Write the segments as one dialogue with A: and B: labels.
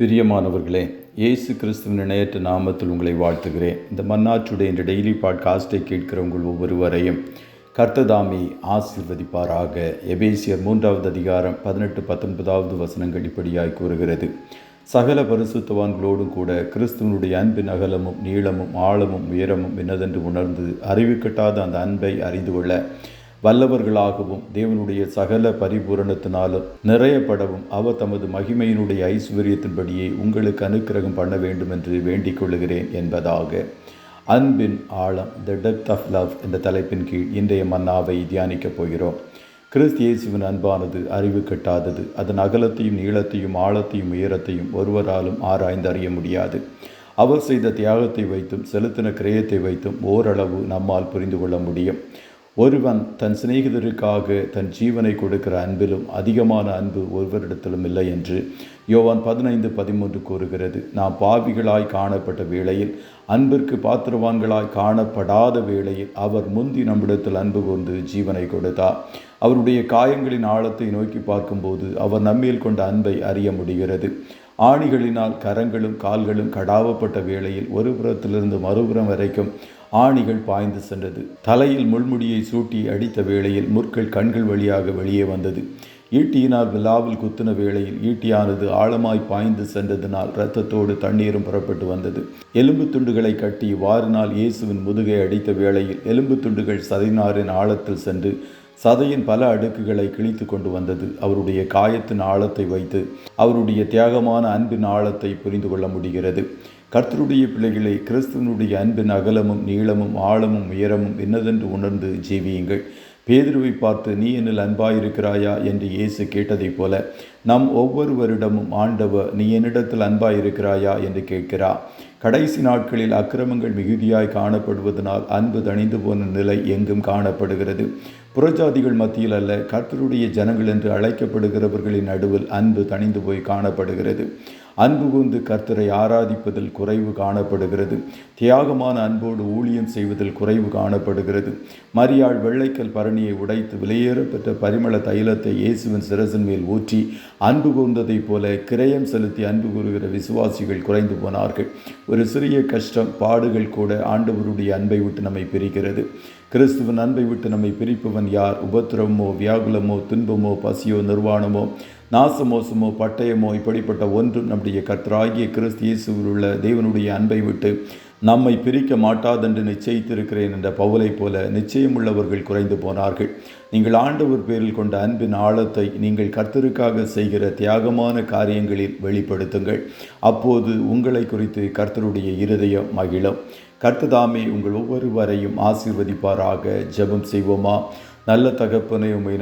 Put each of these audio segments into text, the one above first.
A: பிரியமானவர்களே, இயேசு கிறிஸ்துவின் இணையற்ற நாமத்தில் உங்களை வாழ்த்துகிறேன். இந்த மன்னாச்சுடைய இந்த டெய்லி பாட்காஸ்டை கேட்கிற உங்கள் ஒவ்வொருவரையும் கர்த்ததாமே ஆசீர்வதிப்பாராக. எபேசியர் 3வது அதிகாரம் 18-19 வசனங்கள் இப்படியாய் கூறுகிறது. சகல பரிசுத்தவான்களோடும் கூட கிறிஸ்துவனுடைய அன்பின் அகலமும் நீளமும் ஆழமும் உயரமும் என்னதென்று உணர்ந்து அறிவிக்கட்டாத அந்த அன்பை அறிந்து கொள்ள வல்லவர்களாகவும் தேவனுடைய சகல பரிபூரணத்தினாலும் நிறையப்படவும் அவர் தமது மகிமையினுடைய ஐஸ்வர்யத்தின்படியே உங்களுக்கு அனுக்கிரகம் பண்ண வேண்டும் என்று வேண்டிக் கொள்ளுகிறேன் என்பதாக. அன்பின் ஆழம், த டெப்த் ஆஃப் லவ் என்ற தலைப்பின் கீழ் இன்றைய மன்னாவை தியானிக்கப் போகிறோம். கிறிஸ்து இயேசுவின் அன்பானது அறிவு கட்டாதது. அதன் அகலத்தையும் நீளத்தையும் ஆழத்தையும் உயரத்தையும் ஒருவராலும் ஆராய்ந்து அறிய முடியாது. அவர் செய்த தியாகத்தை வைத்தும் செலுத்தின கிரயத்தை வைத்தும் ஓரளவு நம்மால் புரிந்து கொள்ள முடியும். ஒருவன் தன் சிநேகிதருக்காக தன் ஜீவனை கொடுக்கிற அன்பிலும் அதிகமான அன்பு ஒருவரிடத்திலும் இல்லை என்று யோவான் 15:13 கூறுகிறது. நாம் பாவிகளாய் காணப்பட்ட வேளையில், அன்பிற்கு பாத்திரவான்களாய் காணப்படாத வேளையில் அவர் முந்தி நம்மிடத்தில் அன்பு கொண்டு ஜீவனை கொடுத்தார். அவருடைய காயங்களின் ஆழத்தை நோக்கி பார்க்கும்போது அவர் நம்மேல் கொண்ட அன்பை அறிய முடிகிறது. ஆணிகளினால் கரங்களும் கால்களும் கடாவப்பட்ட வேளையில் ஒரு புறத்திலிருந்து மறுபுறம் வரைக்கும் ஆணிகள் பாய்ந்து சென்றது. தலையில் முள்முடியை சூட்டி அடித்த வேளையில் முற்கள் கண்கள் வழியாக வெளியே வந்தது. ஈட்டியினால் விழாவில் குத்தின வேளையில் ஈட்டியானது ஆழமாய் பாய்ந்து சென்றதினால் இரத்தத்தோடு தண்ணீரும் புறப்பட்டு வந்தது. எலும்பு துண்டுகளை கட்டி வாரினால் இயேசுவின் முதுகை அடித்த வேளையில் எலும்பு துண்டுகள் சதைநாரின் ஆழத்தில் சென்று சதையின் பல அடுக்குகளை கிழித்து கொண்டு வந்தது. அவருடைய காயத்தின் ஆழத்தை வைத்து அவருடைய தியாகமான அன்பின் ஆழத்தை புரிந்து கொள்ள முடிகிறது. கர்த்தருடைய பிள்ளைகளை, கிறிஸ்துவனுடைய அன்பின் அகலமும் நீளமும் ஆழமும் உயரமும் என்னதென்று உணர்ந்து ஜீவியுங்கள். பேதுருவை பார்த்து, நீ என்னில் அன்பாயிருக்கிறாயா என்று இயேசு கேட்டதைப் போல நம் ஒவ்வொருவரிடமும் ஆண்டவர், நீ என்னிடத்தில் அன்பாயிருக்கிறாயா என்று கேட்கிறார். கடைசி நாட்களில் அக்கிரமங்கள் மிகுதியாய் காணப்படுவதனால் அன்பு தணிந்து போன நிலை எங்கும் காணப்படுகிறது. புறஜாதிகள் மத்தியில் அல்ல, கர்த்தருடைய ஜனங்கள் என்று அழைக்கப்படுகிறவர்களின் நடுவில் அன்பு தணிந்து போய் காணப்படுகிறது. அன்பு கூர்ந்து கர்த்தரை ஆராதிப்பதில் குறைவு காணப்படுகிறது. தியாகமான அன்போடு ஊழியம் செய்வதில் குறைவு காணப்படுகிறது. மரியாள் வெள்ளைக்கல் பரணியை உடைத்து விலையேறப்பெற்ற பரிமள தைலத்தை இயேசுவின் சிரசின் மேல் ஊற்றி அன்பு கூர்ந்ததைப் போல கிரயம் செலுத்தி அன்பு கூறுகிற விசுவாசிகள் குறைந்து போனார்கள். ஒரு சிறிய கஷ்டம், பாடுகள் கூட ஆண்டவருடைய அன்பை விட்டு நம்மை பிரிக்கிறது. கிறிஸ்துவின் அன்பை விட்டு நம்மை பிரிப்பவன் யார்? உபத்திரவமோ, வியாகுலமோ, துன்பமோ, பசியோ, நிர்வாணமோ, நாசமோசமோ, பட்டயமோ, இப்படிப்பட்ட ஒன்றும் நம்முடைய கர்த்தராகிய கிறிஸ்து இயேசுவில் உள்ள தேவனுடைய அன்பை விட்டு நம்மை பிரிக்க மாட்டாதென்று நிச்சயித்திருக்கிறேன் என்ற பவுலை போல நிச்சயமுள்ளவர்கள் குறைந்து போனார்கள். நீங்கள் ஆண்டவர் பேரில் கொண்ட அன்பின் ஆழத்தை நீங்கள் கர்த்தருக்காக செய்கிற தியாகமான காரியங்களில் வெளிப்படுத்துங்கள். அப்போது உங்களை குறித்து கர்த்தருடைய இருதயம் மகிழும். கர்த்ததாமே உங்கள் ஒவ்வொருவரையும் ஆசீர்வதிப்பாராக. ஜெபம் செய்வோமா? நல்ல தகப்பனை, உம்மை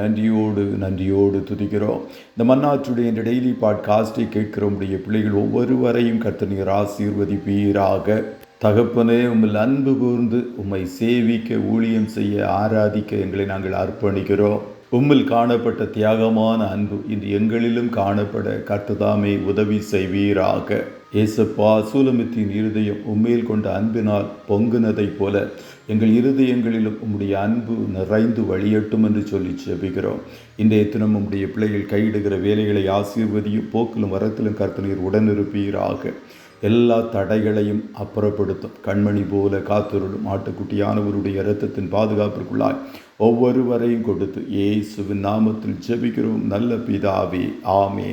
A: நன்றியோடு துதிக்கிறோம். இந்த மன்னாச்சுடைய இந்த டெய்லி பாட்காஸ்டை கேட்கிற உடைய பிள்ளைகள் ஒவ்வொருவரையும் கர்த்தர் நீர் ஆசீர்வதிப்பீராக. தகப்பனே, உம்மில் அன்பு கூர்ந்து உம்மை சேவிக்க, ஊழியம் செய்ய, ஆராதிக்க எங்களை நாங்கள் அர்ப்பணிக்கிறோம். உம்மில் காணப்பட்ட தியாகமான அன்பு இன்று எங்களிலும் காணப்பட கர்த்ததாமே உதவி செய்வீராக. ஏசப்பா, சூலமித்தின் இருதயம் உம்மேல் கொண்ட அன்பினால் பொங்குனதைப் போல எங்கள் இருதயங்களிலும் உம்முடைய அன்பு நிறைந்து வழியட்டும் என்று சொல்லி ஜெபிக்கிறோம். இன்றைய தினம் உம்முடைய பிள்ளைகள் கையிடுகிற வேலைகளை ஆசீர்வதியும். போக்கிலும் வரத்திலும் கர்த்தர் உடனிருப்பீராக. எல்லா தடைகளையும் அப்புறப்படுத்தும். கண்மணி போல காத்தருளும். ஆட்டுக்குட்டியானவருடைய இரத்தத்தின் பாதுகாப்பிற்குள்ளாய் ஒவ்வொருவரையும் கொடுத்து இயேசுவின் நாமத்தில் ஜெபிக்கிறோம் நல்ல பிதாவே. ஆமே.